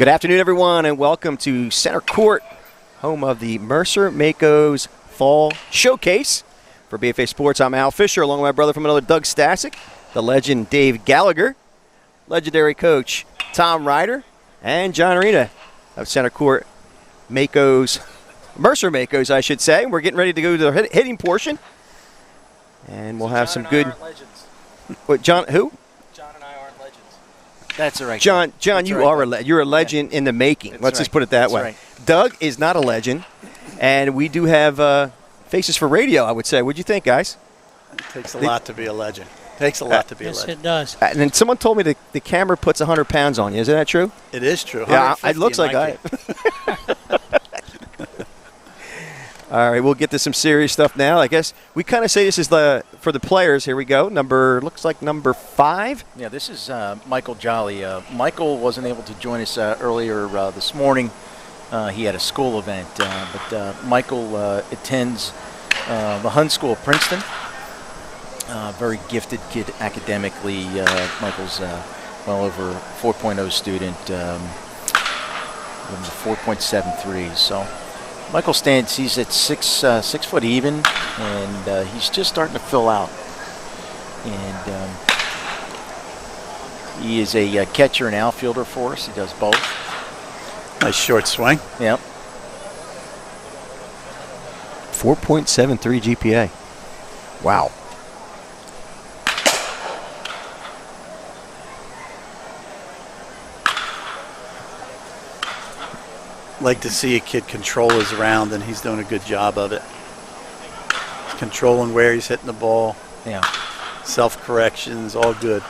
Good afternoon, everyone, and welcome to Centercourt, home of the Mercer Makos Fall Showcase. For BFA Sports, I'm Al Fisher, along with my brother from another, Doug Stasic, the legend Dave Gallagher, legendary coach Tom Ryder, and John Arena of Centercourt Makos, Mercer Makos, I should say. We're getting ready to go to the hitting portion, and we'll have some good. What, John? Who? John and I aren't legends. That's all right. John, That's you right, are you're a legend in the making. Let's just put it that way. Right. Doug is not a legend, and we do have faces for radio, I would say. What'd you think, guys? It takes a lot to be a legend. Takes a lot to be a legend. Yes, it does. And then someone told me the camera puts 100 pounds on you. Isn't that true? It is true. Yeah, it looks like I. All right, we'll get to some serious stuff now. I guess we kind of say this is for the players. Here we go. Looks like number 5. Yeah, this is Michael Jolly. Michael wasn't able to join us earlier this morning. He had a school event, but Michaal attends the Hun School of Princeton. Very gifted kid academically. Michael's well over 4.0 student, with a 4.73. So Michael stands. He's at 6 foot even, and he's just starting to fill out. And he is a catcher and outfielder for us. He does both. Nice short swing. Yep. 4.73 GPA. Wow. Like to see a kid control his round, and he's doing a good job of it. He's controlling where he's hitting the ball. Yeah. Self-corrections, all good.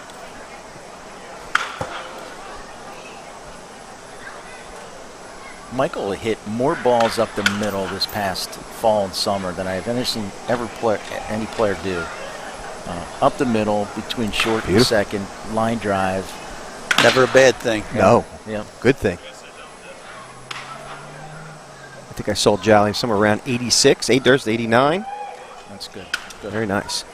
Michael hit more balls up the middle this past fall and summer than I've ever seen any player do. Up the middle, between short and second, line drive. Never a bad thing. No. Yeah. Good thing. I think I saw Jolly somewhere around 86. There's 89. That's good. Very nice.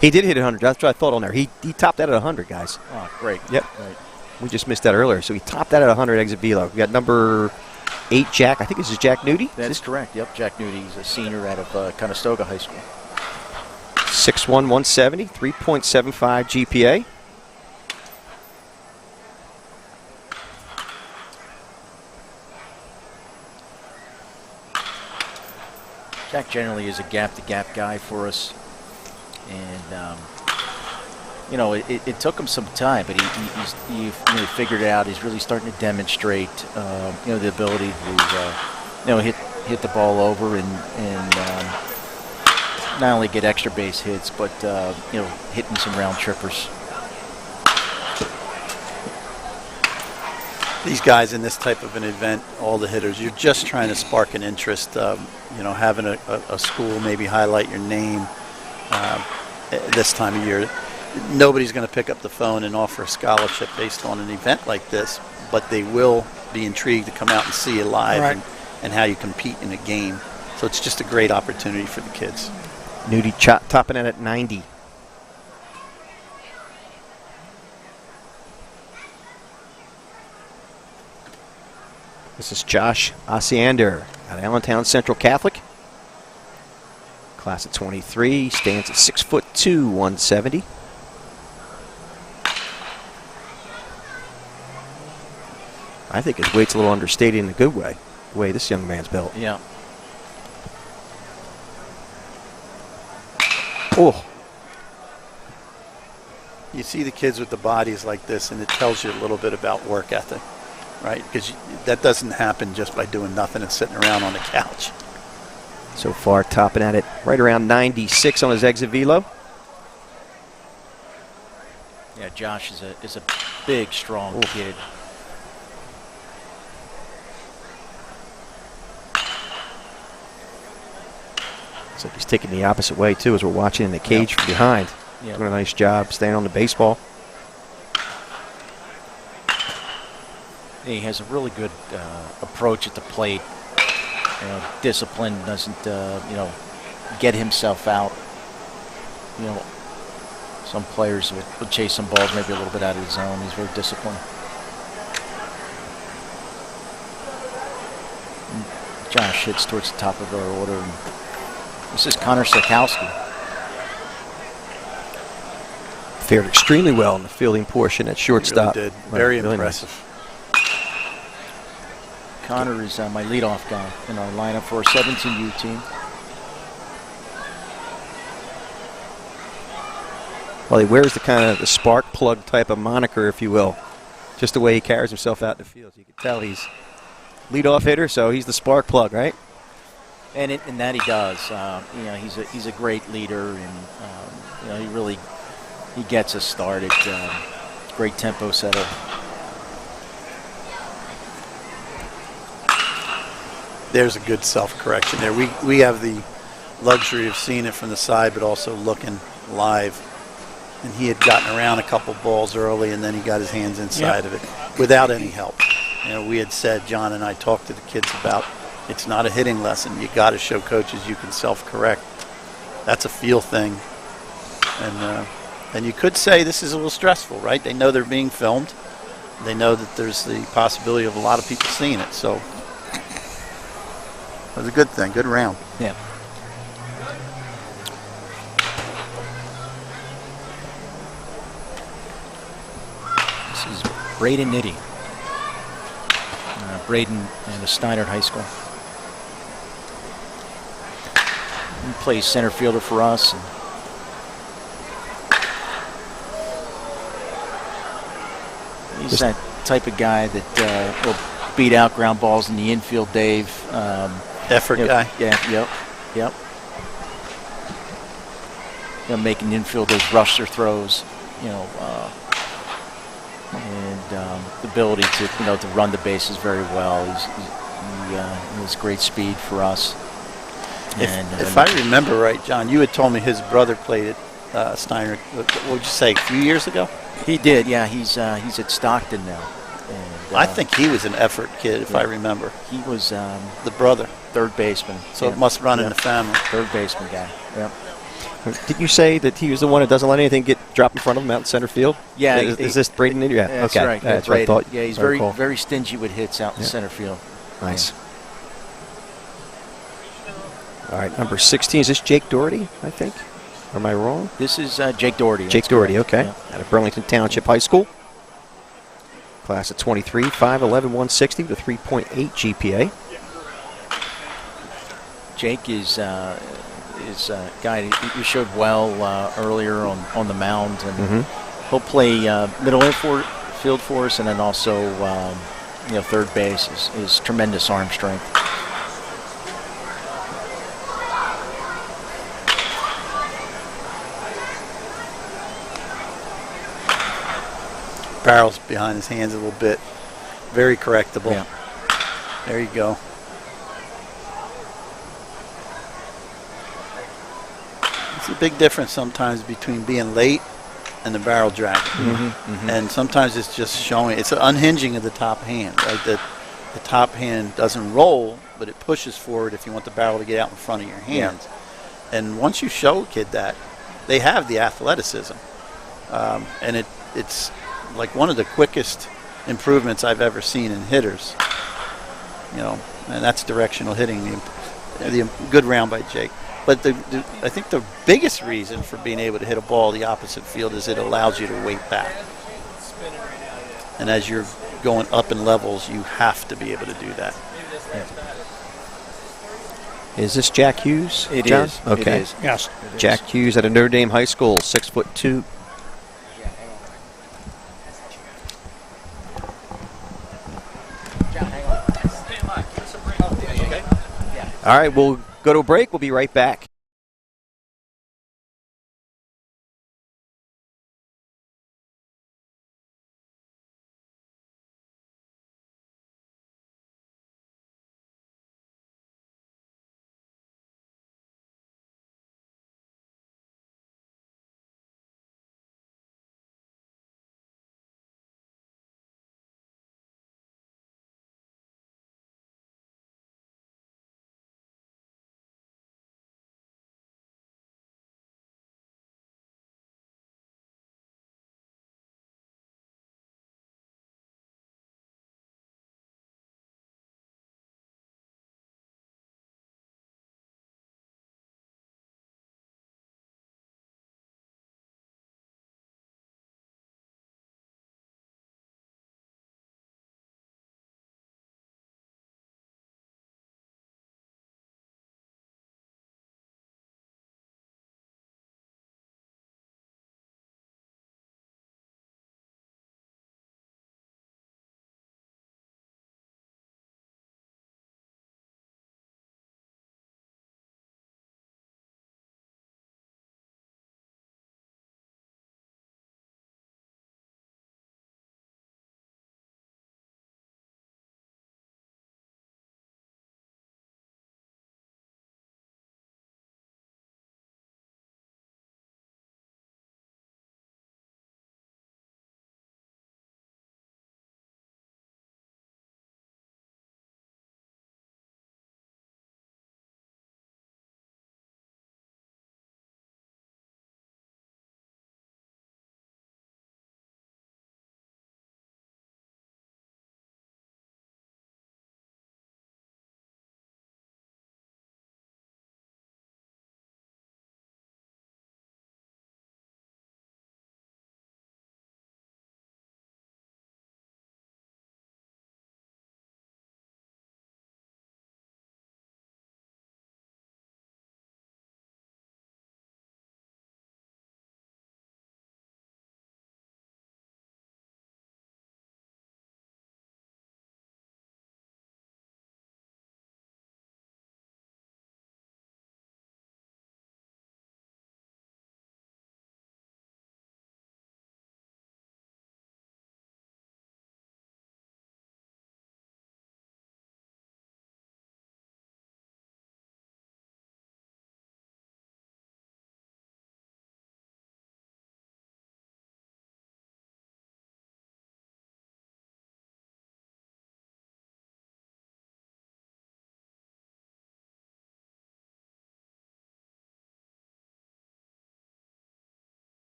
He did hit 100. That's what I thought on there. He topped that at 100, guys. Oh, great. Yep. Great. We just missed that earlier. So he topped that at 100 exit velo. We got number 8, Jack. I think this is Jack Nudie. That is correct. Yep, Jack Nudie. He's a senior out of Conestoga High School. 6'1", 170, 3.75 GPA. Jack generally is a gap-to-gap guy for us. And, you know, it took him some time, but he really figured it out. He's really starting to demonstrate, you know, the ability to, you know, hit the ball over and not only get extra base hits, but, you know, hitting some round trippers. These guys in this type of an event, all the hitters, you're just trying to spark an interest. You know, having a school maybe highlight your name this time of year. Nobody's going to pick up the phone and offer a scholarship based on an event like this, but they will be intrigued to come out and see you live and how you compete in a game. So it's just a great opportunity for the kids. Nudie topping it at 90. This is Josh Osiander at Allentown Central Catholic. Class of 23, stands at 6'2", 170. I think his weight's a little understated in a good way, the way this young man's built. Yeah. Oh. You see the kids with the bodies like this, and it tells you a little bit about work ethic, right? Because that doesn't happen just by doing nothing and sitting around on the couch. So far, topping at it right around 96 on his exit velo. Yeah, Josh is a big, strong kid. Looks like he's taking the opposite way, too, as we're watching in the cage from behind. Yep. Doing a nice job staying on the baseball. He has a really good approach at the plate. You know, discipline, doesn't, you know, get himself out. you know, some players would chase some balls maybe a little bit out of the zone. He's very disciplined. And Josh hits towards the top of our order. And this is Connor Sikowski. Fared extremely well in the fielding portion at shortstop. He really did. Very really impressive. Nice. Connor is my leadoff guy in our lineup for our 17U team. Well, he wears the kind of the spark plug type of moniker, if you will. Just the way he carries himself out in the field. You can tell he's leadoff hitter, so he's the spark plug, right? And that he does. You know, he's a great leader, and you know, he gets us started. Great tempo setter. There's a good self-correction there. We have the luxury of seeing it from the side, but also looking live. And he had gotten around a couple balls early, and then he got his hands inside of it without any help. You know, we had said, John and I talked to the kids about, it's not a hitting lesson. You got to show coaches you can self-correct. That's a feel thing. And you could say this is a little stressful, right? They know they're being filmed. They know that there's the possibility of a lot of people seeing it. So it was a good thing, good round. Yeah. This is Braden Nitty. Braden in Steinert High School. He plays center fielder for us. And he's that type of guy that will beat out ground balls in the infield, Dave. Effort guy. Yeah, yep. You know, making infielders rush their throws, you know, and the ability to, you know, to run the bases very well. He has great speed for us. If I remember right, John, you had told me his brother played at Steiner. What would you say, a few years ago? He did, yeah. He's at Stockton now. And, I think he was an effort kid, if I remember. He was the brother, third baseman. so it must run in the family. Third baseman guy. Yep. Did you say that he was the one that doesn't let anything get dropped in front of him out in center field? Yeah. Is this Braden? Yeah. That's okay. right. That's what I thought. Yeah, he's very stingy with hits out in center field. Nice. All right, number 16. Is this Jake Doherty, I think? Or am I wrong? This is Jake Doherty. Jake Doherty, correct. okay. Yeah. Out of Burlington Township High School. Class of 23, 5'11", 160 with a 3.8 GPA. Jake is a guy who showed well earlier on the mound, and he'll play middle infield for us, and then also you know, third base is tremendous arm strength. Barrel's behind his hands a little bit. Very correctable. Yeah. There you go. It's a big difference sometimes between being late and the barrel drag. And sometimes it's just showing, it's an unhinging of the top hand, right? The top hand doesn't roll, but it pushes forward if you want the barrel to get out in front of your hands. Yeah. And once you show a kid that, they have the athleticism. And it's like one of the quickest improvements I've ever seen in hitters. You know, and that's directional hitting, the good round by Jake. But I think the biggest reason for being able to hit a ball the opposite field is it allows you to weight back. And as you're going up in levels, you have to be able to do that. Is this Jack Hughes? It John? is. Okay. It is. Yes. Jack Hughes at a Notre Dame High School, 6'2". All right, we'll go to a break. We'll be right back.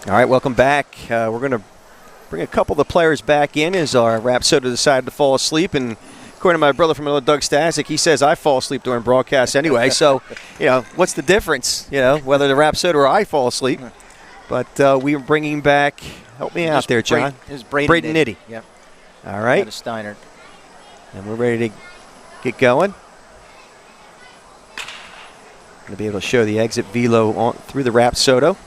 All right, welcome back. We're going to bring a couple of the players back in as our Rapsodo decided to fall asleep. And according to my brother from Doug Stasic, he says I fall asleep during broadcasts anyway. So, what's the difference, whether the Rapsodo or I fall asleep? But we are bringing back, help me out there, John. It's Braden Nitty. Yep. All right. Out of Steiner. And we're ready to get going. Going to be able to show the exit velo on through the Rapsodo.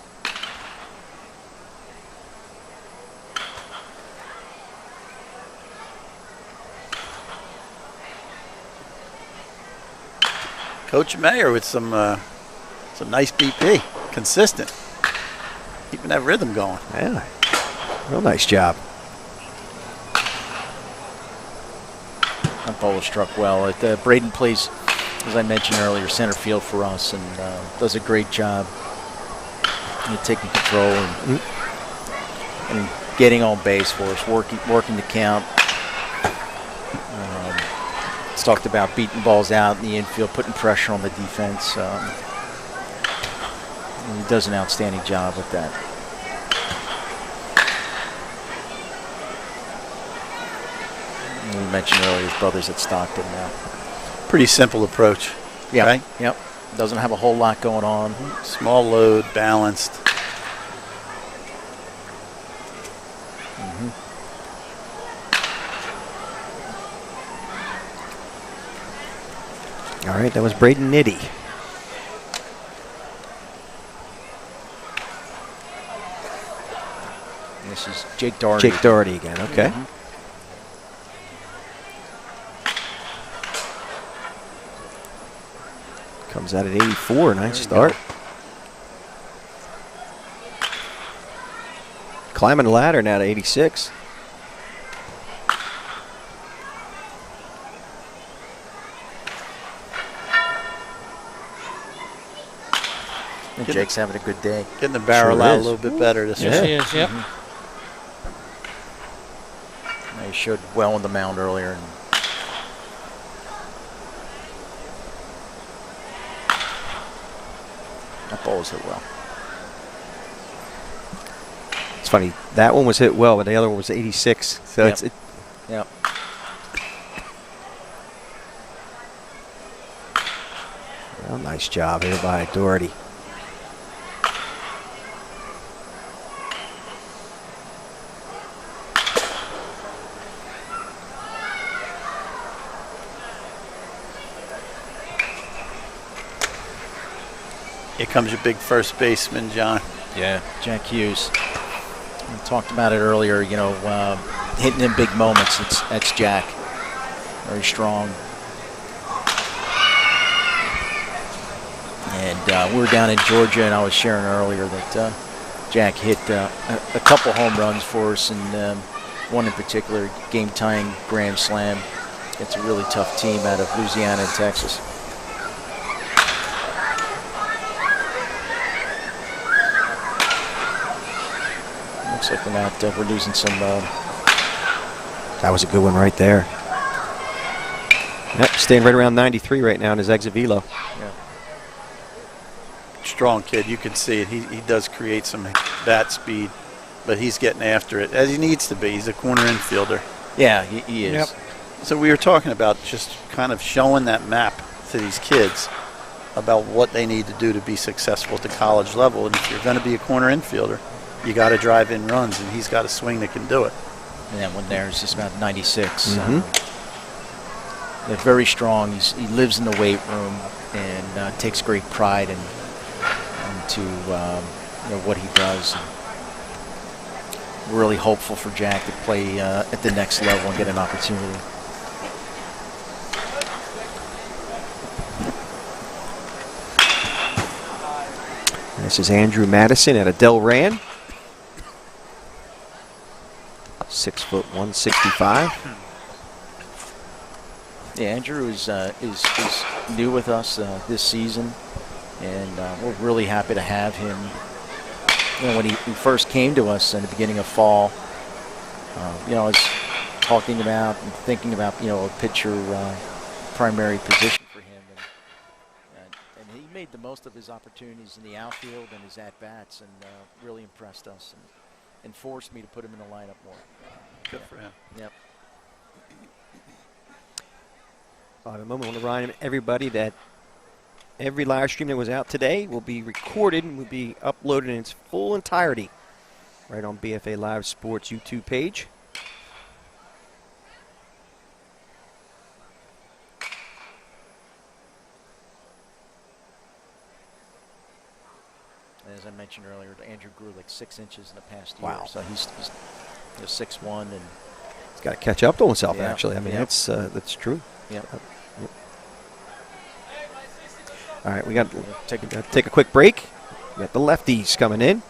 Coach Mayer with some nice BP, consistent, keeping that rhythm going. Yeah, real nice job. That ball was struck well. Braden plays, as I mentioned earlier, center field for us and does a great job taking control and getting on base for us, working the count. It's talked about beating balls out in the infield, putting pressure on the defense. And he does an outstanding job with that. And we mentioned earlier his brother's at Stockton now. Pretty simple approach. Yeah. Right? Yep. Doesn't have a whole lot going on. Small load, balanced. All right, that was Braden Nitty. And this is Jake Doherty. Jake Doherty again, okay. Comes out at 84, nice start. Climbing the ladder now to 86. And Jake's having a good day. Getting the barrel out a little bit better this Yes, year. he is, yep. He showed well on the mound earlier. And that ball was hit well. It's funny, that one was hit well, but the other one was 86. So Yep. it's Yep. well, nice job here by Doherty. Here comes your big first baseman, John. Yeah. Jack Hughes. We talked about it earlier, hitting in big moments. That's Jack. Very strong. And we were down in Georgia, and I was sharing earlier that Jack hit a couple home runs for us, and one in particular, game-tying grand slam. It's a really tough team out of Louisiana and Texas. Looks like we're losing some. That was a good one right there. Yep, staying right around 93 right now in his exit velo. Yeah. Strong kid, you can see it. He does create some bat speed, but he's getting after it as he needs to be. He's a corner infielder. Yeah, he is. Yep. So we were talking about just kind of showing that map to these kids about what they need to do to be successful at the college level. And if you're going to be a corner infielder, you got to drive in runs, and he's got a swing that can do it. And that one there is just about 96. Mm-hmm. They're very strong. He lives in the weight room and takes great pride into what he does. And we're really hopeful for Jack to play at the next level and get an opportunity. This is Andrew Madison out of Delran. 6', 165. Yeah, Andrew is new with us this season, and we're really happy to have him. When he first came to us in the beginning of fall, I was talking about and thinking about a pitcher primary position for him, and he made the most of his opportunities in the outfield and his at-bats, and really impressed us and forced me to put him in the lineup more. Good for him. Yep. I have a moment to remind everybody that every live stream that was out today will be recorded and will be uploaded in its full entirety right on BFA Live Sports YouTube page. As I mentioned earlier, Andrew grew like 6 inches in the past Wow. year. So he's 6'1", and He's got to catch up to himself, Yeah. actually. I mean, Yeah. that's true. yeah. Yep. All right, we got Take to take a quick break. We got the lefties coming in.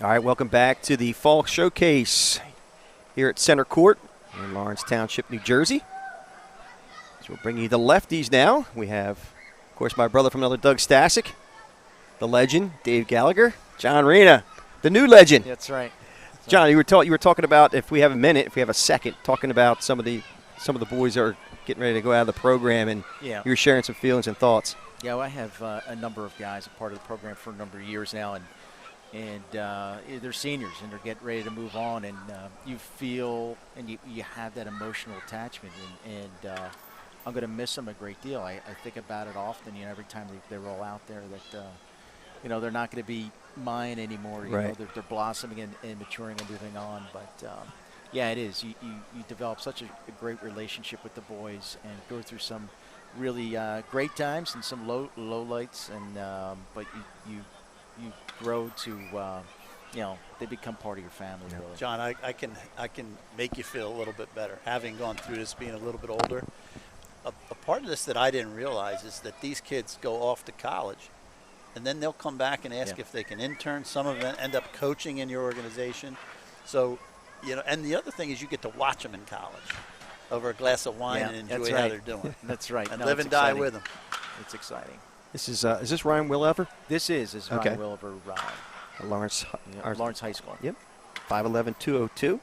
All right, welcome back to the Fall Showcase here at Centercourt in Lawrence Township, New Jersey. So we'll bring you the lefties now. We have, of course, my brother from another, Doug Stasic, the legend, Dave Gallagher, John Rena, the new legend. That's right. John, you were talking about, if we have a minute, if we have a second, talking about some of the boys that are getting ready to go out of the program, and Yeah. you were sharing some feelings and thoughts. Yeah, well, I have a number of guys a part of the program for a number of years now, and they're seniors and they're getting ready to move on, and you feel and you have that emotional attachment, and I'm going to miss them a great deal. I think about it often, every time they roll out there, that they're not going to be mine anymore. You Right. know, they're blossoming and maturing and moving on. But yeah, it is. You develop such a great relationship with the boys and go through some really great times and some low lights, and but you grow to they become part of your family. Yeah. Really. John, I can make you feel a little bit better. Having gone through this, being a little bit older, a part of this that I didn't realize is that these kids go off to college, and then they'll come back and ask if they can intern. Some of them end up coaching in your organization. So, and the other thing is you get to watch them in college over a glass of wine and enjoy how they're doing. That's right. And No, live it's and die exciting. with them. It's exciting. This is this Ryan Willever? This is Okay. Ryan Williver, Lawrence Lawrence High School. Yep. 5'11", 202.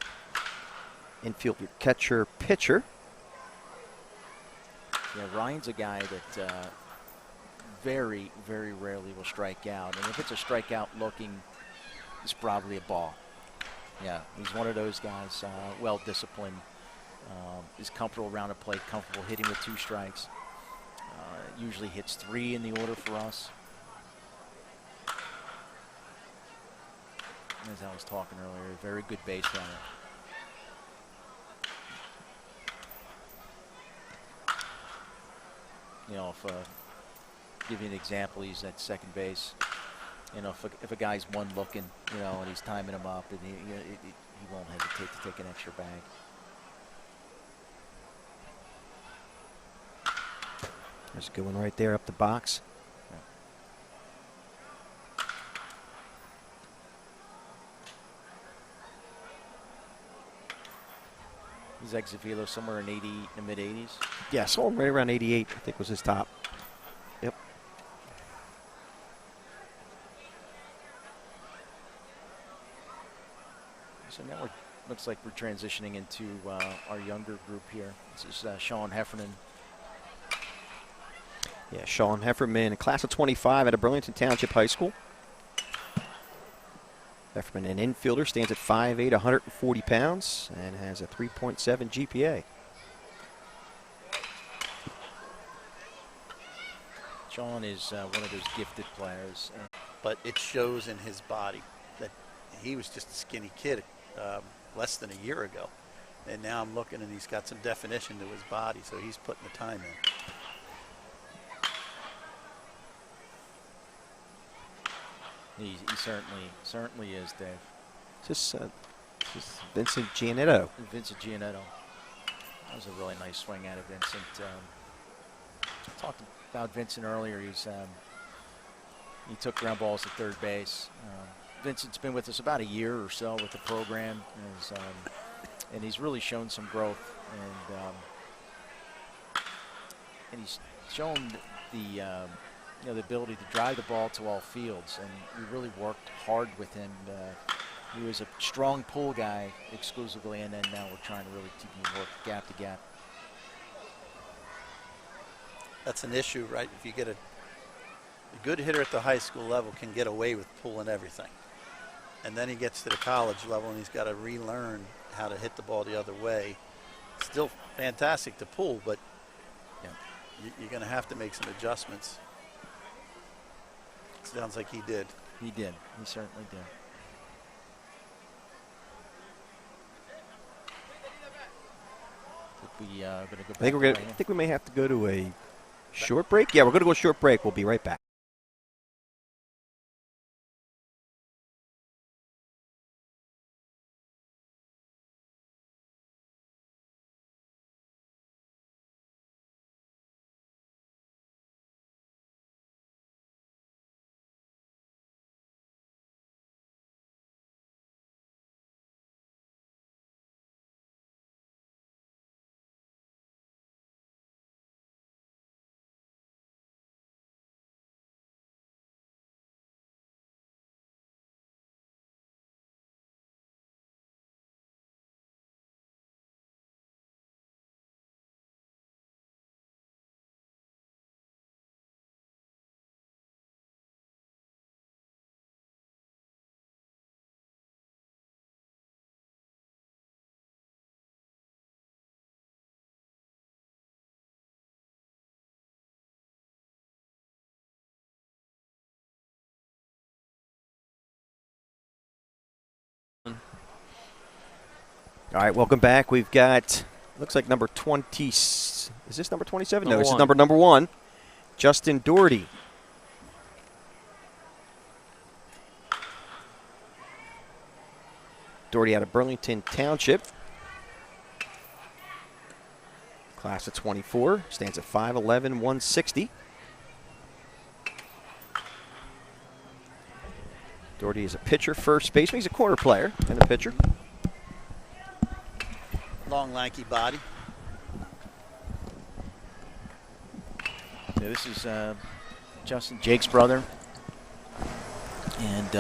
Infield catcher, pitcher. Yeah, Ryan's a guy that very, very rarely will strike out. And if it's a strikeout looking, it's probably a ball. Yeah, he's one of those guys, well-disciplined, is comfortable around the plate, comfortable hitting with 2 strikes. Usually hits 3 in the order for us. As I was talking earlier, a very good base runner. Give you an example, he's at second base. If a guy's one looking, and he's timing him up, and he won't hesitate to take an extra bag. There's a good one right there up the box. His exit velo somewhere in the mid-80s. Yeah, I saw him right around 88, I think was his top. Yep. So now looks like we're transitioning into our younger group here. This is Sean Heffernan. Yeah, Sean Heffernan, class of 25 out of Burlington Township High School. Heffernan, an infielder, stands at 5'8", 140 pounds, and has a 3.7 GPA. Sean is one of those gifted players. But it shows in his body that he was just a skinny kid less than a year ago. And now I'm looking, and he's got some definition to his body, so he's putting the time in. He certainly is, Dave. This is Vincent Giannetto. Vincent Giannetto. That was a really nice swing out of Vincent. Talked about Vincent earlier. He took ground balls at third base. Vincent's been with us about a year or so with the program, and he's really shown some growth, and he's shown the ability to drive the ball to all fields, and we really worked hard with him. He was a strong pull guy exclusively, and then now we're trying to really keep him work gap to gap. That's an issue, right? If you get a good hitter at the high school level can get away with pulling everything. And then he gets to the college level and he's got to relearn how to hit the ball the other way. Still fantastic to pull, but yeah, you're going to have to make some adjustments. Sounds like he did. He did. He certainly did. We going to go back. I think we may have to go to a short break. Yeah, we're going to go short break. We'll be right back. All right, welcome back. We've got, looks like number 20. Is this number 27? No, this is number one. Justin Doherty. Doherty out of Burlington Township. Class of 24. Stands at 5'11", 160. Doherty is a pitcher, first baseman. He's a corner player and a pitcher. Long, lanky body. Yeah, this is Justin, Jake's brother. And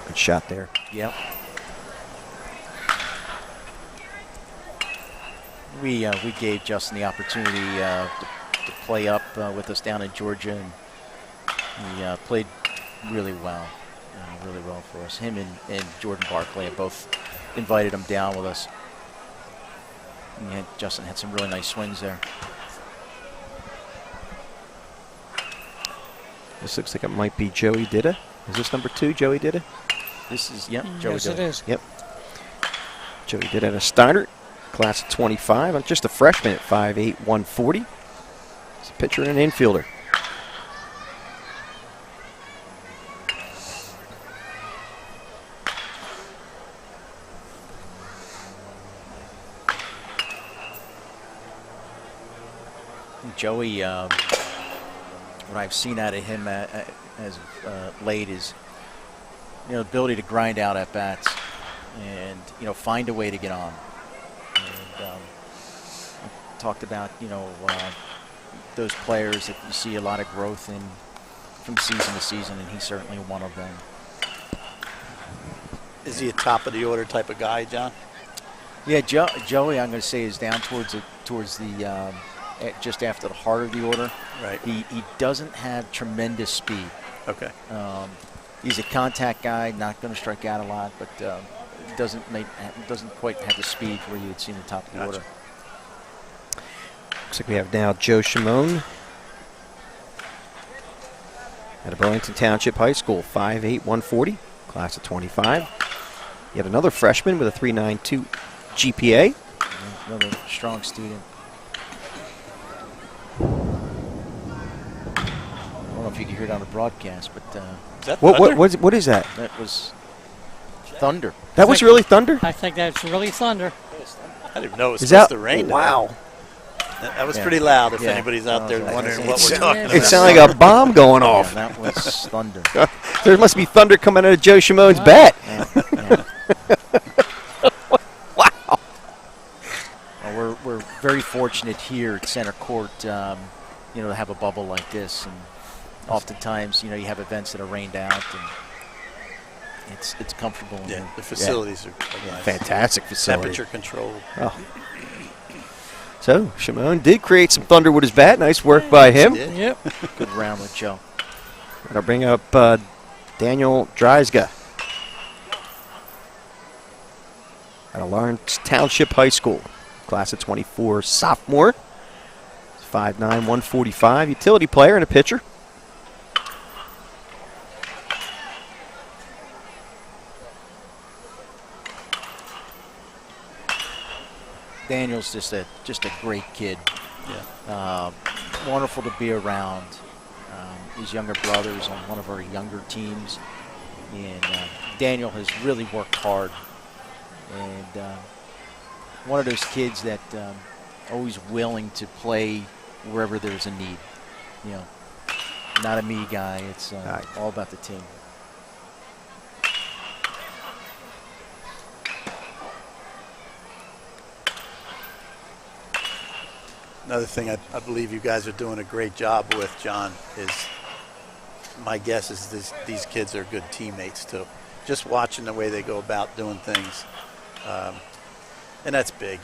good shot there. Yep. We gave Justin the opportunity to play up with us down in Georgia, and he played really well for us. Him and Jordan Barkley have both invited him down with us. And Justin had some really nice swings there. This looks like it might be Joey Dida. Is this number 2, Joey Dida? This is, yep, Joey Yes, Dida. it is. Yep. Joey Dida out of Steiner, class of 25. Just a freshman at 5'8", 140. He's a pitcher and an infielder. Joey, what I've seen out of him as late is, ability to grind out at bats. and find a way to get on. And talked about those players that you see a lot of growth in from season to season, and he's certainly one of them. Is he a top of the order type of guy, John? Yeah, Joey, I'm going to say, is down towards the just after the heart of the order. Right. He doesn't have tremendous speed. Okay. He's a contact guy, not going to strike out a lot, but doesn't quite have the speed where you would see in the top of the order. Looks like we have now Joe Shimon out of Burlington Township High School, 5'8", 140, class of 25. Yet another freshman with a 3.92 GPA. Another strong student. I don't know if you can hear it on the broadcast, but Is that thunder? What is that? that was thunder. That was really thunder? I think that's really thunder. I didn't even know it was Is supposed that to rain. wow? That was Yeah. pretty loud if Yeah. anybody's out there No, wondering it's- what we're talking it about. It sounded like a bomb going Yeah, off. that was thunder. There must be thunder coming out of Joe Shimon's bat. Yeah. Wow. Well, we're very fortunate here at Centercourt, to have a bubble like this, and oftentimes, you have events that are rained out, and it's comfortable. Yeah, the facilities are nice. Fantastic facility. Temperature controlled. Oh. So Shimon did create some thunder with his bat. Nice work by him. Did. Yep. Good round with Joe. And I'll bring up Daniel Dreisga out of Lawrence Township High School, class of 24, sophomore. 5'9", 145, utility player and a pitcher. Daniel's just a great kid. Yeah. Wonderful to be around. His younger brother's on one of our younger teams, and Daniel has really worked hard. And one of those kids that always willing to play wherever there's a need. Not a me guy. It's all about the team. Another thing I believe you guys are doing a great job with, John, is my guess is these kids are good teammates too. Just watching the way they go about doing things, and that's big.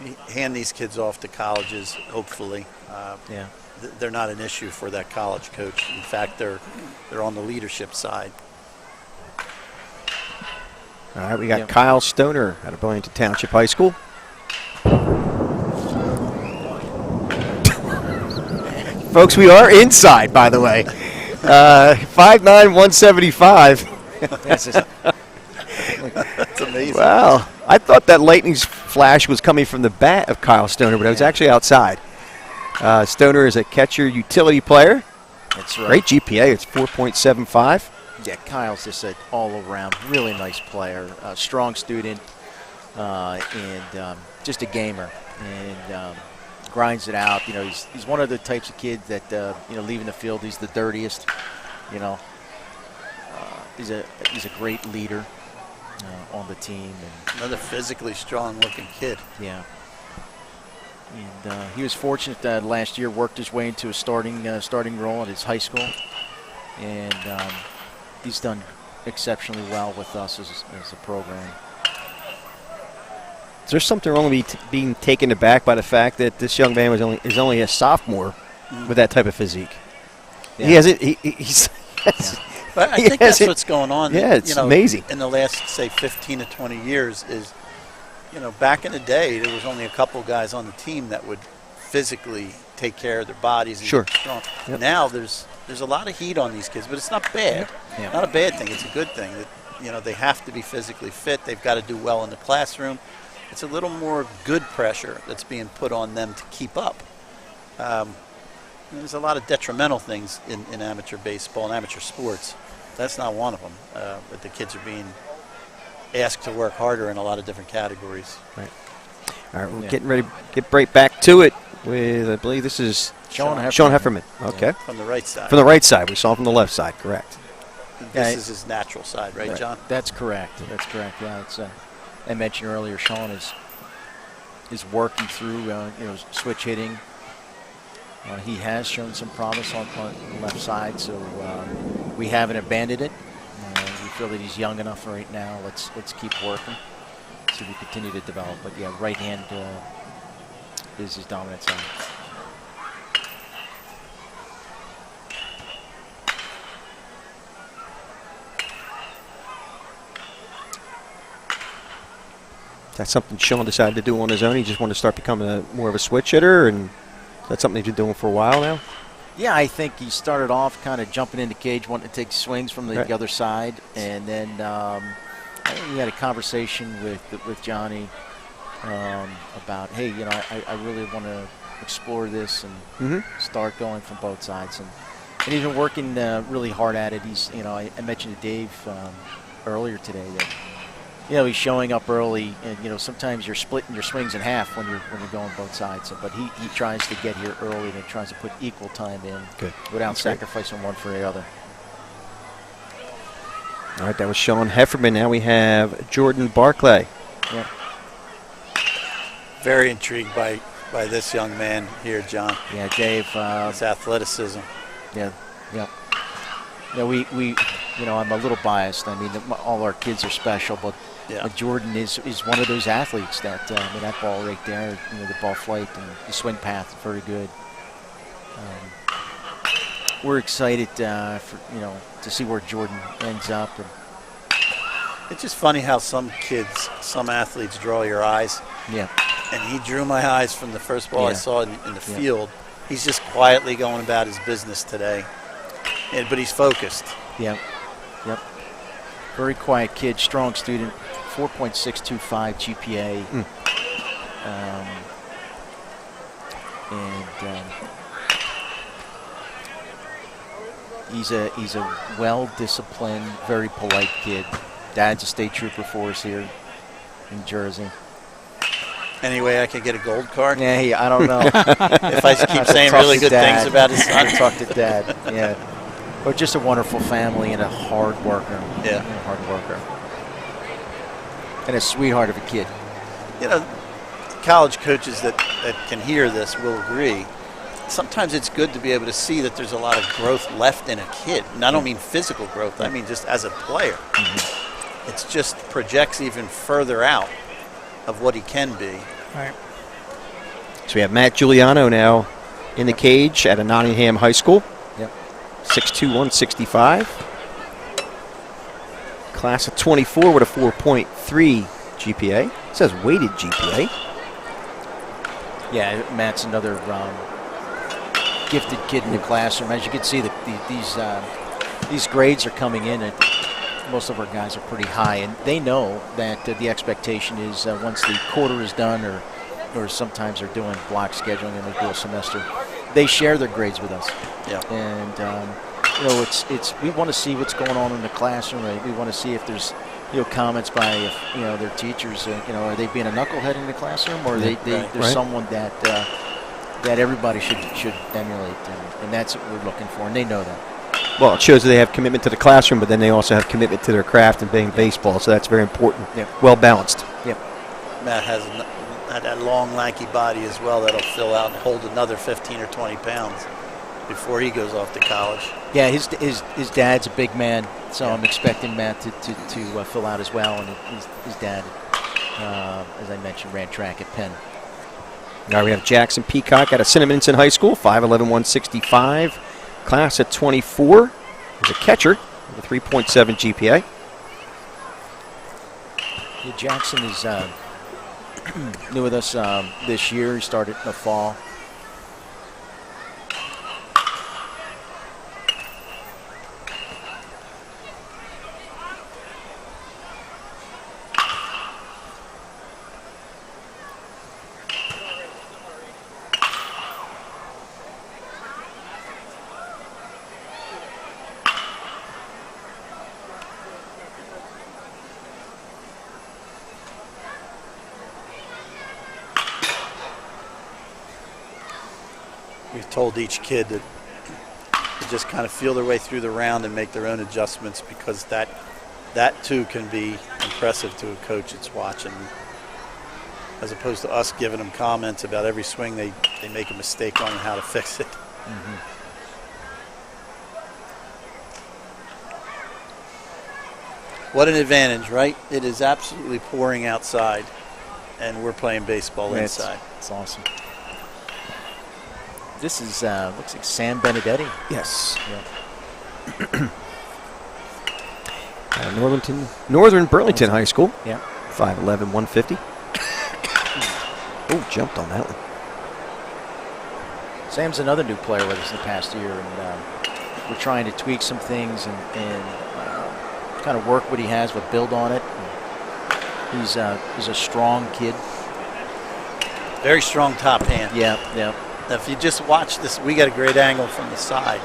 You hand these kids off to colleges, hopefully. Yeah. They're not an issue for that college coach. In fact, they're on the leadership side. All right, we got Yep. Kyle Stoner out of Burlington Township High School. Folks, we are inside, by the way. 5'9", 175. That's just- That's amazing. Wow. I thought that lightning flash was coming from the bat of Kyle Stoner, but it was actually outside. Stoner is a catcher utility player. That's right. Great GPA. It's 4.75. Yeah, Kyle's just an all-around really nice player, strong student, and just a gamer, and grinds it out. He's one of the types of kids that leaving the field, he's the dirtiest. He's a great leader on the team, and Another physically strong-looking kid. yeah. And he was fortunate that last year worked his way into a starting role at his high school, and he's done exceptionally well with us as a program. Is there something wrong with being taken aback by the fact that this young man is only a sophomore with that type of physique? Yeah. He has it. He's. But I He think that's has it. what's going on. Yeah, it's amazing. In the last, say, 15 to 20 years is, back in the day, there was only a couple guys on the team that would physically take care of their bodies and Sure. get strong. Yep. Now there's a lot of heat on these kids, but it's not bad. Yeah. Not a bad thing. It's a good thing that they have to be physically fit. They've got to do well in the classroom. It's a little more good pressure that's being put on them to keep up. There's a lot of detrimental things in amateur baseball and amateur sports. That's not one of them. But the kids are being asked to work harder in a lot of different categories. Right. All right, we're Yeah. getting ready to get right back to it with, I believe this is Sean Hefferman. Okay. From the right side. From the right side. We saw him from the left side, correct. this is his natural side, right, John? That's correct. Yeah, it's I mentioned earlier, Sean is working through switch hitting. He has shown some promise on the left side, so we haven't abandoned it. We feel that he's young enough right now. Let's keep working so we continue to develop. But yeah, right hand is his dominant side. That's something Sean decided to do on his own. He just wanted to start becoming more of a switch hitter, and that's something he's been doing for a while now. Yeah, I think he started off kind of jumping into cage, wanting to take swings from the other side, and then I think we had a conversation with Johnny about, hey, I really want to explore this and start going from both sides, and he's been working really hard at it. He's, I mentioned to Dave earlier today that he's showing up early, and sometimes you're splitting your swings in half when you're going both sides. But he tries to get here early and tries to put equal time in without sacrificing one for the other. All right, that was Sean Hefferman. Now we have Jordan Barclay. Yeah. Very intrigued by this young man here, John. Yeah, Dave. His athleticism. Yeah. We I'm a little biased. I mean, all our kids are special, but Jordan is one of those athletes that that ball right there, the ball flight and the swing path is very good. We're excited for to see where Jordan ends up. And it's just funny how some athletes draw your eyes. Yeah. And he drew my eyes from the first ball I saw in the field. He's just quietly going about his business today, but he's focused. Yep. Very quiet kid, strong student, 4.625 GPA. He's a well-disciplined, very polite kid. Dad's a state trooper for us here in Jersey. Any way I can get a gold card? Yeah, I don't know. If I keep saying really good things about his son. Talk to Dad, yeah. But just a wonderful family and a hard worker. Yeah. A hard worker. And a sweetheart of a kid. College coaches that can hear this will agree. Sometimes it's good to be able to see that there's a lot of growth left in a kid. And I don't mean physical growth. I mean just as a player. It's just projects even further out of what he can be. All right. So we have Matt Giuliano now in the cage at a Nottingham high school. 6'2", 165. Class of 24 with a 4.3 GPA. It says weighted GPA. Yeah, Matt's another gifted kid in the classroom. As you can see, these grades are coming in, and most of our guys are pretty high, and they know that the expectation is once the quarter is done, or sometimes they're doing block scheduling and they do a semester, they share their grades with us. Yeah. And it's we want to see what's going on in the classroom. Right? We want to see if there's comments by their teachers. Are they being a knucklehead in the classroom, or there's someone that everybody should emulate, and that's what we're looking for, and they know that. Well, it shows that they have commitment to the classroom, but then they also have commitment to their craft and playing baseball, so that's very important. Well balanced. Yep. Matt has that long, lanky body as well that'll fill out and hold another 15 or 20 pounds before he goes off to college. Yeah, his dad's a big man, so I'm expecting Matt to fill out as well. And his dad, as I mentioned, ran track at Penn. Now we have Jackson Peacock out of Cinnaminson High School, 5'11", 165. Class at 24. He's a catcher with a 3.7 GPA. Yeah, Jackson is new with us this year. He started in the fall. We've told each kid that the to just kind of feel their way through the round and make their own adjustments, because that too can be impressive to a coach that's watching, as opposed to us giving them comments about every swing they make a mistake on and how to fix it. What an advantage, right? It is absolutely pouring outside, and we're playing baseball inside. It's awesome. This is looks like Sam Benedetti. Yes. Yeah. Northern Burlington High School. Yeah. 5'11", 150. Oh, jumped on that one. Sam's another new player with us in the past year, and we're trying to tweak some things and kind of work what he has, but build on it. He's a strong kid. Very strong top hand. Yeah, yeah. Now, if you just watch this, we got a great angle from the side.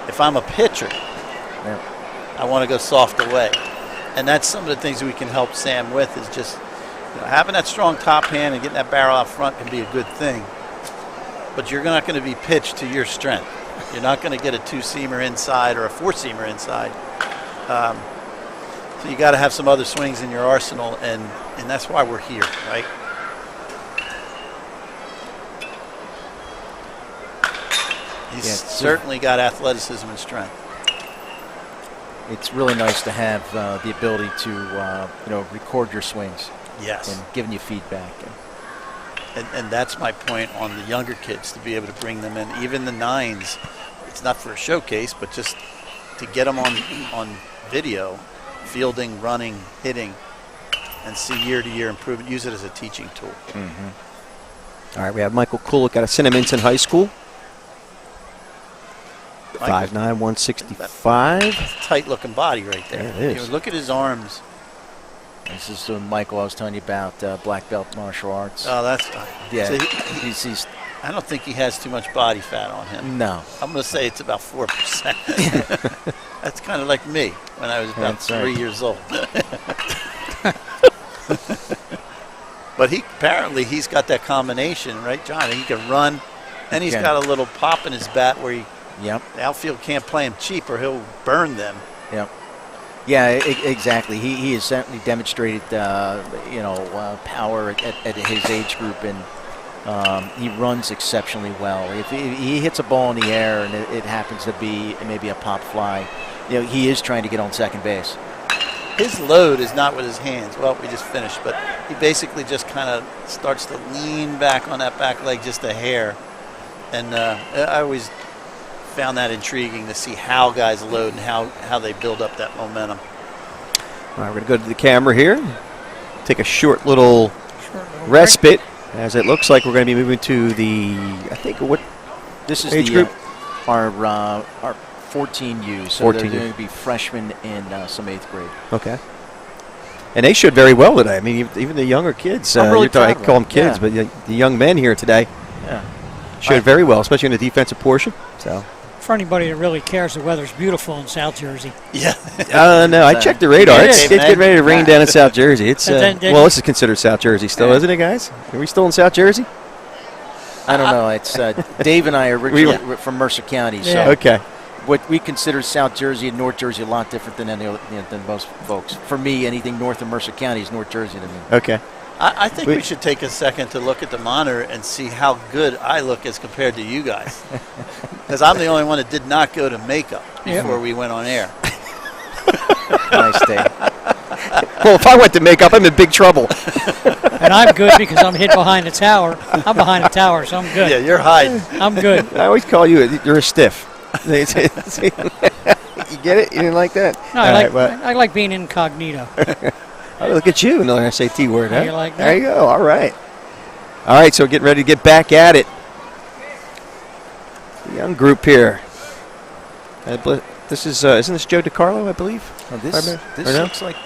If I'm a pitcher, Yeah. I want to go soft away. And that's some of the things we can help Sam with, is just having that strong top hand and getting that barrel out front can be a good thing. But you're not going to be pitched to your strength. You're not going to get a two-seamer inside or a four-seamer inside. So you got to have some other swings in your arsenal, and that's why we're here, right? He's certainly got athleticism and strength. It's really nice to have the ability to record your swings. Yes. And giving you feedback. And that's my point on the younger kids, to be able to bring them in, even the 9s. It's not for a showcase, but just to get them on video, fielding, running, hitting, and see year-to-year improvement. Use it as a teaching tool. All right, we have Michael Kulik out of Cinnaminson High School. 5'9", 165. Tight-looking body right there. Yeah, it is. Look at his arms. This is Michael I was telling you about, black belt martial arts. Oh, that's yeah. So He's I don't think he has too much body fat on him. no. I'm going to say it's about 4%. That's kind of like me when I was about That's 3 right. years old. But apparently he's got that combination, right, John? He can run, and he's got a little pop in his bat where Yep. the outfield can't play him cheap or he'll burn them. Yep. Yeah, exactly. He has certainly demonstrated, power at his age group, and he runs exceptionally well. If he hits a ball in the air and it happens to be maybe a pop fly, he is trying to get on second base. His load is not with his hands. Well, we just finished, but he basically just kind of starts to lean back on that back leg just a hair. And I always found that intriguing to see how guys load and how they build up that momentum. All right, we're going to go to the camera here. Take a short little respite, as it looks like we're going to be moving to the, This is age the group? Our 14U, so 14U. they're going to be freshmen in some 8th grade. Okay. And they showed very well today. I mean, even the younger kids. I'm really proud I of call them them. kids, but the young men here today Yeah. showed very well, especially in the defensive portion. So. For anybody that really cares, the weather's beautiful in South Jersey. Yeah. No, I checked the radar. Yeah, It's getting ready to rain down in South Jersey. It's then this is considered South Jersey still, isn't it, guys? Are we still in South Jersey? I don't know. It's Dave and I are originally from Mercer County, so Yeah. Okay. what we consider South Jersey and North Jersey a lot different than than most folks. For me, anything north of Mercer County is North Jersey to me. Okay. I think we should take a second to look at the monitor and see how good I look as compared to you guys. Because I'm the only one that did not go to makeup before we went on air. Nice day. Well, if I went to makeup, I'm in big trouble. And I'm good because I'm hid behind the tower. I'm behind the tower, so I'm good. Yeah, you're hiding. I'm good. I always call you're a stiff. You get it? You didn't like that? No, I like being incognito. Oh, look at you, another SAT word, huh? You like that? There you go. All right. All right, so getting ready to get back at it. The young group here. This is, isn't this Joe DiCarlo, I believe? Oh, this looks like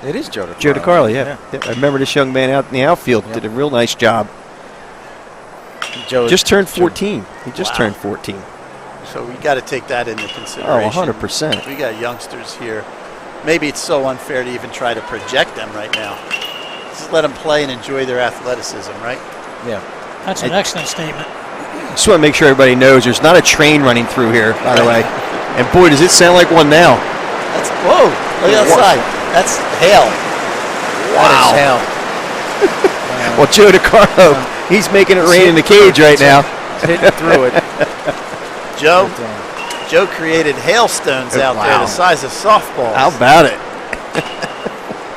it is Joe DiCarlo. Joe DiCarlo, yeah. I remember this young man out in the outfield did a real nice job. Joe Just turned 14. He just turned 14. So we got to take that into consideration. Oh, 100%. We got youngsters here. Maybe it's so unfair to even try to project them right now. Just let them play and enjoy their athleticism, right? Yeah. That's an excellent statement. Just want to make sure everybody knows there's not a train running through here, by the way. And boy, does it sound like one now. That's whoa! Look outside. That's hail. Wow. That is hail. Well, Joe DiCarlo, he's making it rain in the cage right now. He's hitting through it. Joe created hailstones out there the size of softballs. How about it?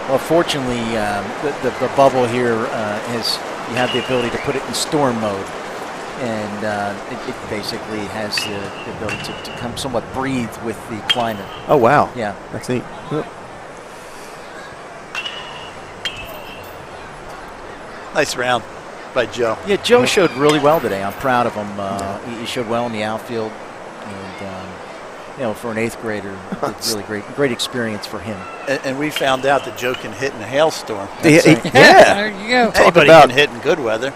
Well, fortunately, the bubble here you have the ability to put it in storm mode. And it basically has the ability to come somewhat breathe with the climate. Oh, wow. Yeah. That's neat. Yep. Nice round by Joe. Yeah, Joe showed really well today. I'm proud of him. He showed well in the outfield. And, for an 8th grader, it's really great experience for him. And we found out that Joe can hit in a hailstorm. Yeah. There you go. Anybody can hit in good weather.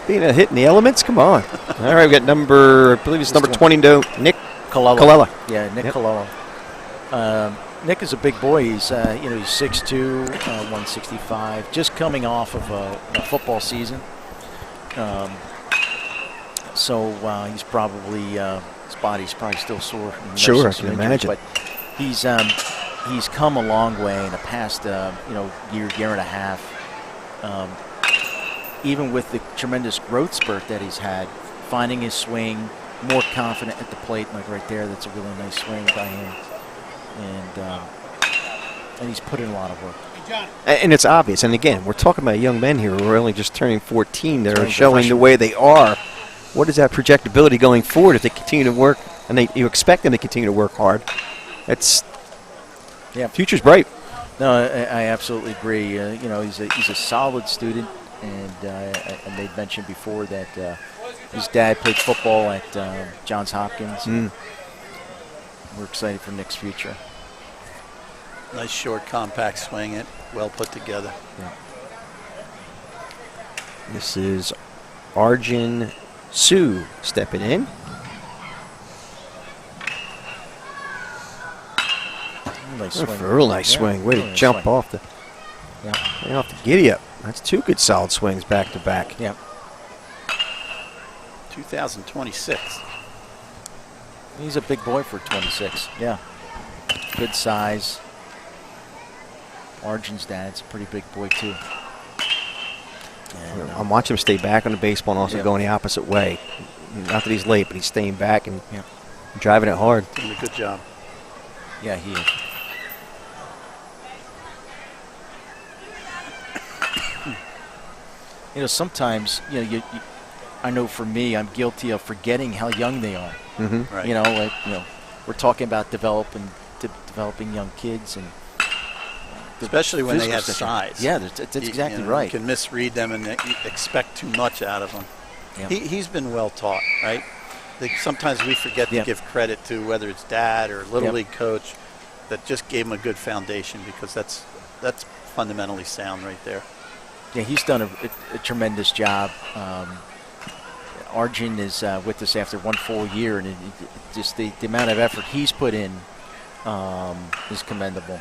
Being a hit in the elements? Come on. All right, we got number 20, Nick Colella. Yeah, Nick Colella. Nick is a big boy. He's 6'2", 165, just coming off of a football season. So he's probably his body's probably still sore. Sure, I can imagine. But he's come a long way in the past year and a half. Even with the tremendous growth spurt that he's had, finding his swing, more confident at the plate, like right there. That's a really nice swing by him. And he's put in a lot of work. And it's obvious. And again, we're talking about young men here who are only just turning 14. They're showing the way they are. What is that projectability going forward if they continue to work? And you expect them to continue to work hard. Future's bright. No, I absolutely agree. He's a solid student, and I made mention before that his dad played football at Johns Hopkins. We're excited for Nick's future. Nice short, compact swing. It well put together. Yeah. This is Arjun Sue stepping in. Nice swing. A real nice swing. Way to jump off the giddy up. That's 2 good solid swings back to back. Yeah. 2026. He's a big boy for 26. Yeah. Good size. Arjun's dad's a pretty big boy too. And, I'm watching him stay back on the baseball and also going the opposite way. Not that he's late, but he's staying back and driving it hard. Doing a good job. Yeah, he is. Sometimes, I know for me, I'm guilty of forgetting how young they are. Mm-hmm. Right. We're talking about developing young kids, and especially when they have size. Yeah, that's exactly right. You can misread them and expect too much out of them. Yeah. He's been well taught, right? Sometimes we forget to give credit to whether it's dad or little league coach that just gave him a good foundation, because that's fundamentally sound right there. Yeah, he's done a tremendous job. Arjun is with us after 1 full year, and just the amount of effort he's put in is commendable.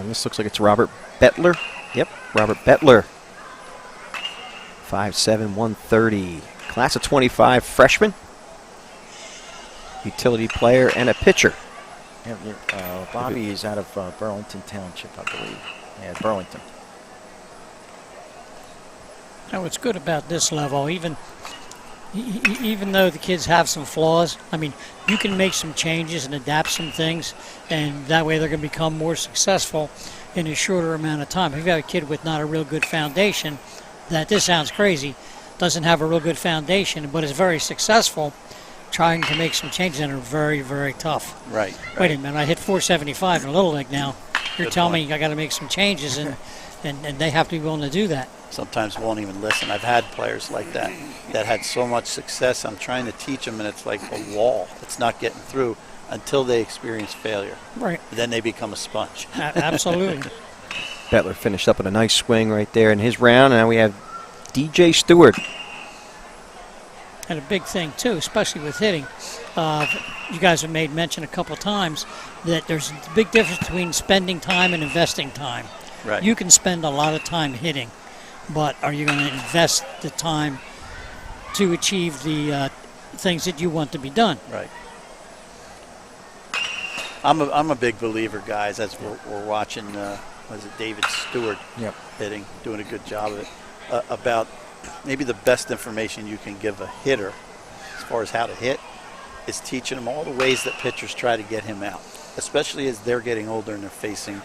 This looks like it's Robert Bettler. Yep, Robert Bettler. 5'7", 130. Class of 25 freshman. Utility player and a pitcher. Yeah, Bobby is out of Burlington Township, I believe. Yeah, Burlington. Now, what's good about this level, even though the kids have some flaws, I mean, you can make some changes and adapt some things, and that way they're going to become more successful in a shorter amount of time. If you've got a kid with not a real good foundation, this sounds crazy, doesn't have a real good foundation, but is very successful, trying to make some changes that are very, very tough. Right. Wait a minute, I hit 475 in a Little League now. You're telling me I got to make some changes, and they have to be willing to do that. Sometimes won't even listen. I've had players like that had so much success. I'm trying to teach them, and it's like a wall. It's not getting through until they experience failure. Right. Then they become a sponge. Absolutely. Bettler finished up with a nice swing right there in his round. And now we have DJ Stewart. And a big thing, too, especially with hitting. You guys have made mention a couple times that there's a big difference between spending time and investing time. Right. You can spend a lot of time hitting, but are you going to invest the time to achieve the things that you want to be done. Right. I'm a big believer, guys, as we're watching, was it David Stewart hitting, doing a good job of it, about maybe the best information you can give a hitter as far as how to hit is teaching him all the ways that pitchers try to get him out, especially as they're getting older and they're facing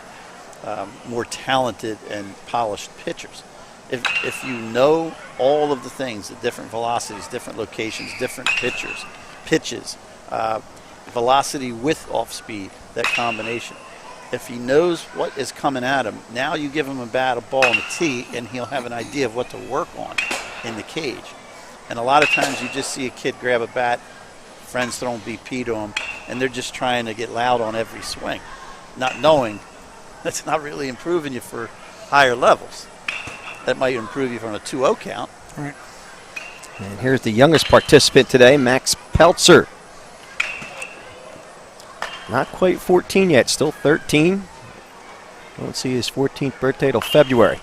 more talented and polished pitchers. If you know all of the things, the different velocities, different locations, different pitches, velocity with off speed, that combination. If he knows what is coming at him, now you give him a bat, a ball, and a tee, and he'll have an idea of what to work on in the cage. And a lot of times you just see a kid grab a bat, friends throwing BP to him, and they're just trying to get loud on every swing, not knowing that's not really improving you for higher levels. That might improve you from a 2-0 count. Right. And here's the youngest participant today, Max Peltzer. Not quite 14 yet, still 13. Won't see his 14th birthday till February.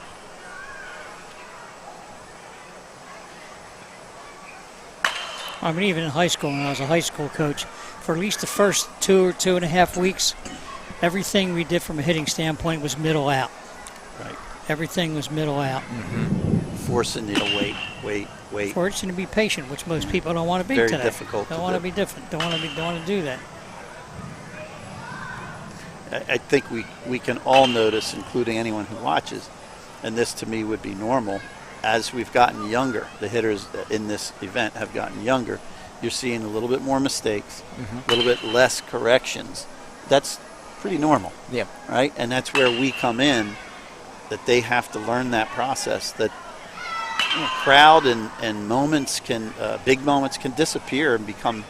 I mean, even in high school, when I was a high school coach, for at least the first 2 or 2.5 weeks, everything we did from a hitting standpoint was middle out. Right. Everything was middle out. Forcing you to wait. Forcing you to be patient, which most people don't want to be Very today. difficult Don't to want to do. be different. Don't want to do that. I think we can all notice, including anyone who watches, and this to me would be normal, as we've gotten younger, the hitters in this event have gotten younger, you're seeing a little bit more mistakes, a little bit less corrections. That's pretty normal. Yeah. Right? And that's where we come in, that they have to learn that process, that crowd and moments can, big moments can disappear and become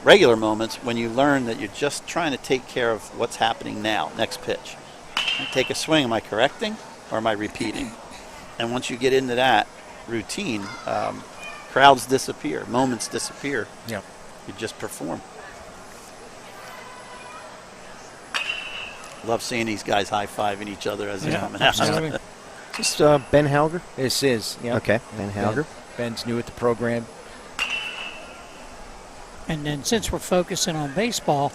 regular moments when you learn that you're just trying to take care of what's happening now, next pitch. I take a swing, am I correcting or am I repeating? And once you get into that routine, crowds disappear, moments disappear. Yeah. You just perform. Love seeing these guys high-fiving each other as they're coming out. Absolutely. Is this Ben Halger? This is, yeah. Okay, Ben Halger. Ben's new at the program. And then since we're focusing on baseball,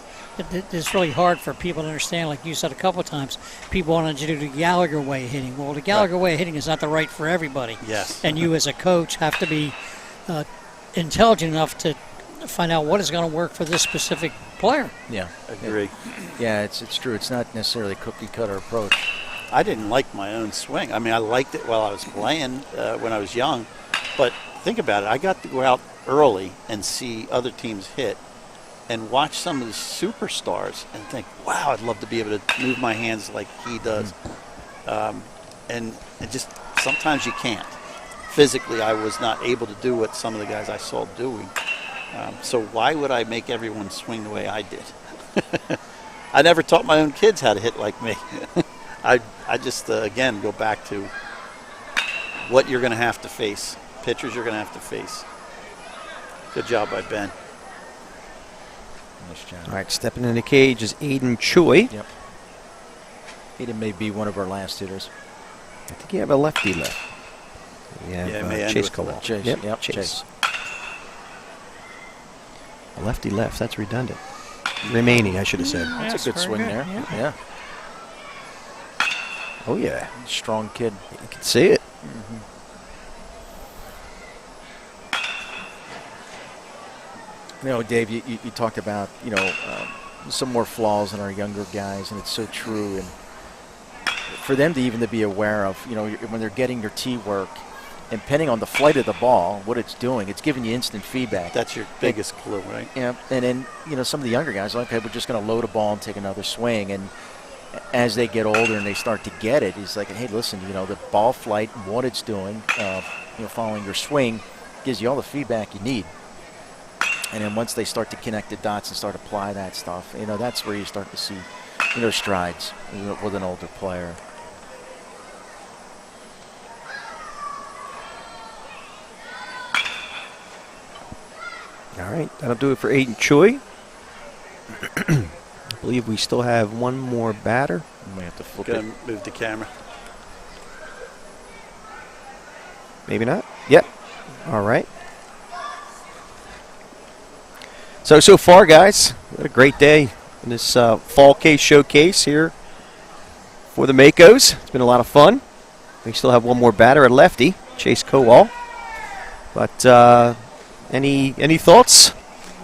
it's really hard for people to understand, like you said a couple of times, people wanted to do the Gallagher way of hitting. Well, the Gallagher way of hitting is not the right for everybody. Yes. And you as a coach have to be intelligent enough to find out what is going to work for this specific player. Yeah. Agree. Yeah, it's true. It's not necessarily a cookie-cutter approach. I didn't like my own swing. I mean, I liked it while I was playing when I was young. But think about it. I got to go out early and see other teams hit and watch some of the superstars and think, wow, I'd love to be able to move my hands like he does. And it just sometimes you can't. Physically, I was not able to do what some of the guys I saw doing. So why would I make everyone swing the way I did? I never taught my own kids how to hit like me. I just, again, go back to what you're going to have to face, pitchers you're going to have to face. Good job by Ben. Nice job. All right, stepping in the cage is Aiden Choi. Yep. Aiden may be one of our last hitters. I think you have a lefty left. You have Yeah, it may end Chase with Kowal. Chase. Yep, Chase. Chase. A lefty left, that's redundant. Remaining, I should have said. That's a good very swing good, there. yeah. Yeah. Oh, yeah. Strong kid. You can see it. You know, Dave, you talked about, some more flaws in our younger guys, and it's so true. And for them to even to be aware of, when they're getting their tee work, and depending on the flight of the ball, what it's doing, it's giving you instant feedback. That's your biggest clue, right? Yeah, and then, some of the younger guys, okay, we're just going to load a ball and take another swing. And as they get older and they start to get it, it's like, hey, listen, the ball flight and what it's doing, following your swing gives you all the feedback you need. And then once they start to connect the dots and start to apply that stuff, that's where you start to see, strides with an older player. All right, that'll do it for Aiden Choi. I believe we still have one more batter. We may have to flip Gonna it. move the camera. Maybe not. Yep. All right. So far, guys, what a great day in this fall case showcase here for the Makos. It's been a lot of fun. We still have one more batter at lefty, Chase Kowal. But any thoughts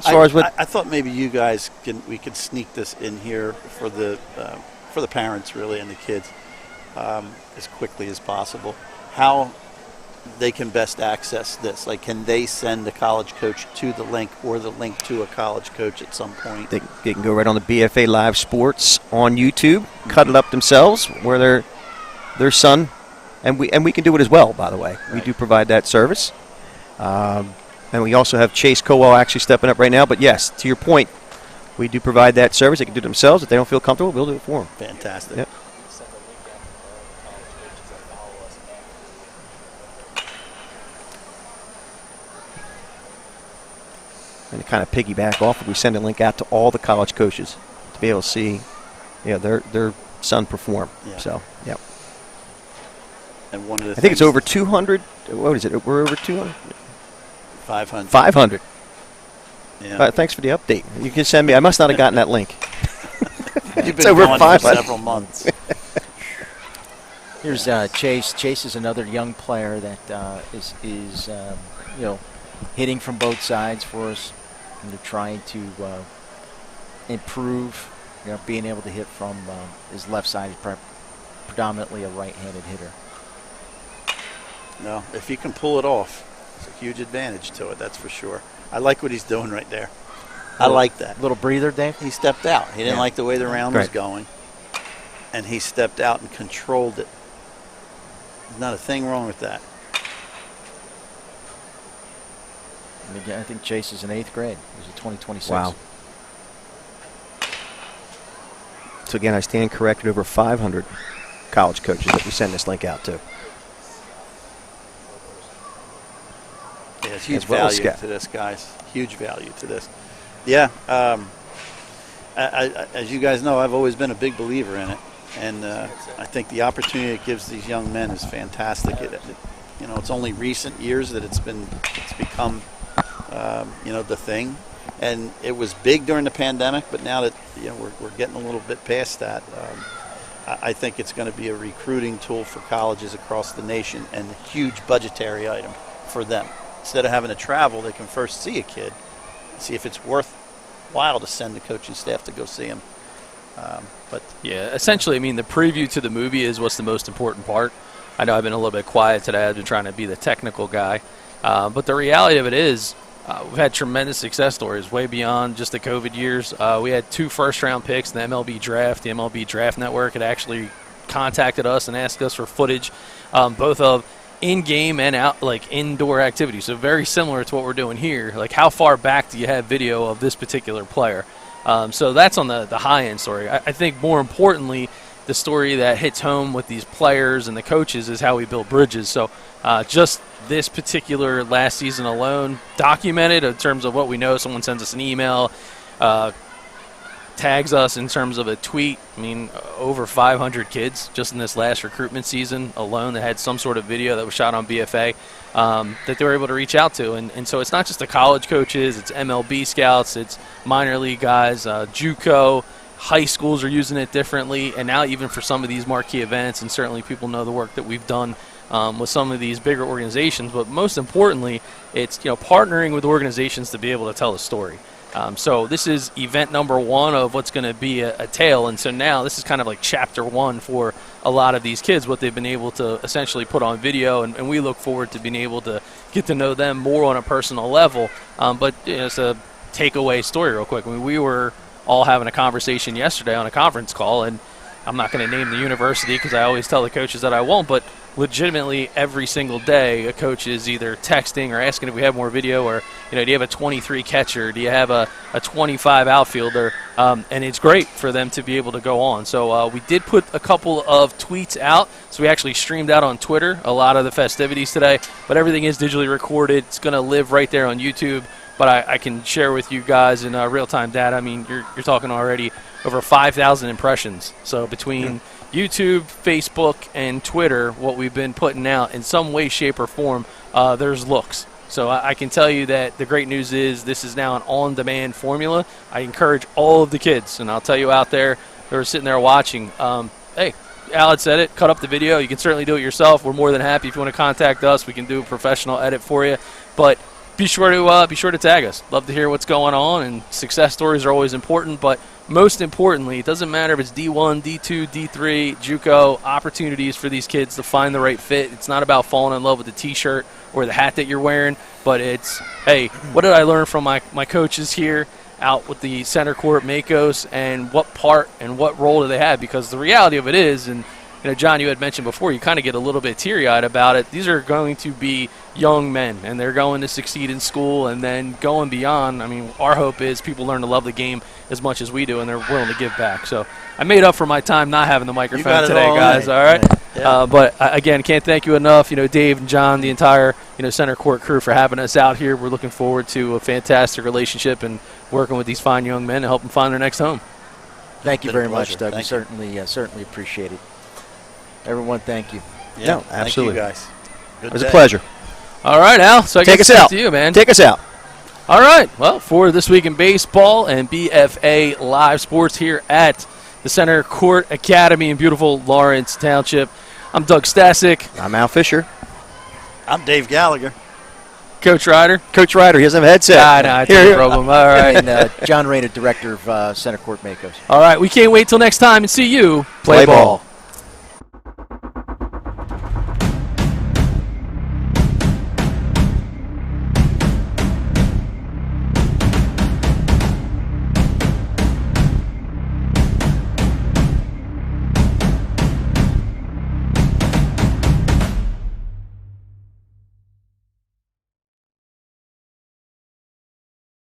as far as what? I thought maybe you guys we could sneak this in here for the parents really and the kids as quickly as possible. How they can best access this? Like, can they send a college coach to the link or the link to a college coach at some point? They can go right on the BFA Live Sports on YouTube, cut it up themselves where their son, and we can do it as well, by the way. Right. We do provide that service. And we also have Chase Kowal actually stepping up right now. But yes, to your point, we do provide that service. They can do it themselves. If they don't feel comfortable, we'll do it for them. Fantastic. Yep. And to kind of piggyback off, we send a link out to all the college coaches to be able to see, their son perform. Yeah. So, yeah. And one of the I think it's over 200. What is it? We're over 200. 500. 500. Yeah. Thanks for the update. You can send me. I must not have gotten that link. You've It's been over gone for 500. several months. Here's Chase. Chase is another young player that is hitting from both sides for us. And they're trying to improve, being able to hit from his left side. He's predominantly a right-handed hitter. No, if you can pull it off, it's a huge advantage to it, that's for sure. I like what he's doing right there. I like that. Little breather, Dave? He stepped out. He didn't like the way the round was Right. going. And he stepped out and controlled it. There's not a thing wrong with that. And again, I think Chase is in 8th grade. He's a 2026. Wow. So again, I stand corrected, over 500 college coaches that we send this link out to. Yeah, it's huge As well as value Scott. to this, guys. Huge value to this. Yeah, as you guys know, I've always been a big believer in it. And I think the opportunity it gives these young men is fantastic. It's only recent years that it's become the thing, and it was big during the pandemic. But now that we're getting a little bit past that, I think it's going to be a recruiting tool for colleges across the nation and a huge budgetary item for them. Instead of having to travel, they can first see a kid, see if it's worthwhile to send the coaching staff to go see him. But yeah, essentially, the preview to the movie is what's the most important part. I know I've been a little bit quiet today. I've been trying to be the technical guy. But the reality of it is we've had tremendous success stories way beyond just the COVID years. We had 2 first-round picks in the MLB draft. The MLB Draft Network had actually contacted us and asked us for footage, both of in-game and out, like indoor activities. So very similar to what we're doing here. Like, how far back do you have video of this particular player? So that's on the high-end story. I think more importantly, the story that hits home with these players and the coaches is how we build bridges. So just this particular last season alone, documented in terms of what we know. Someone sends us an email, tags us in terms of a tweet. Over 500 kids just in this last recruitment season alone that had some sort of video that was shot on BFA that they were able to reach out to. And so it's not just the college coaches, it's MLB scouts, it's minor league guys, JUCO, high schools are using it differently, and now even for some of these marquee events, and certainly people know the work that we've done with some of these bigger organizations. But most importantly, it's partnering with organizations to be able to tell a story. So this is event number 1 of what's going to be a tale. And so now this is kind of like chapter 1 for a lot of these kids, what they've been able to essentially put on video. And we look forward to being able to get to know them more on a personal level. But it's a takeaway story real quick. We were all having a conversation yesterday on a conference call, and I'm not going to name the university because I always tell the coaches that I won't, but legitimately every single day a coach is either texting or asking if we have more video, or do you have a 23 catcher, do you have a 25 outfielder, and it's great for them to be able to go on. So we did put a couple of tweets out, so we actually streamed out on Twitter a lot of the festivities today, but everything is digitally recorded. It's going to live right there on YouTube, but I can share with you guys in real-time data. You're talking already over 5,000 impressions. So between YouTube, Facebook, and Twitter, what we've been putting out in some way, shape, or form, there's looks. So I can tell you that the great news is this is now an on-demand formula. I encourage all of the kids, and I'll tell you out there that are sitting there watching, hey, Alex said it, cut up the video. You can certainly do it yourself. We're more than happy. If you want to contact us, we can do a professional edit for you. But be sure to tag us. Love to hear what's going on, and success stories are always important. But most importantly, it doesn't matter if it's D1, D2, D3, JUCO, opportunities for these kids to find the right fit. It's not about falling in love with the T-shirt or the hat that you're wearing, but it's, hey, what did I learn from my coaches here out with the Centercourt Makos, and what part and what role do they have? Because the reality of it is, and John, you had mentioned before, you kind of get a little bit teary-eyed about it. These are going to be young men, and they're going to succeed in school and then going beyond. I mean, our hope is people learn to love the game as much as we do, and they're willing to give back. So I made up for my time not having the microphone today, guys. All right. Yeah. But again, can't thank you enough. Dave and John, the entire Centercourt crew for having us out here. We're looking forward to a fantastic relationship and working with these fine young men and help them find their next home. Thank you very much, Doug. Thank We certainly appreciate it. Everyone, thank you. Yeah, No, absolutely. Thank you, guys. Good It was a day. pleasure. All right, Al. So I Take guess us it's out. to you, man. Take us out. All right. Well, for This Week in Baseball and BFA Live Sports here at the Centercourt Academy in beautiful Lawrence Township, I'm Doug Stasic. I'm Al Fisher. I'm Dave Gallagher. Coach Ryder. Coach Ryder, he doesn't have a headset. Nah, it's Here, no here. problem. All right. And John Rayner, director of Centercourt Makos. All right. We can't wait till next time and see you Play ball.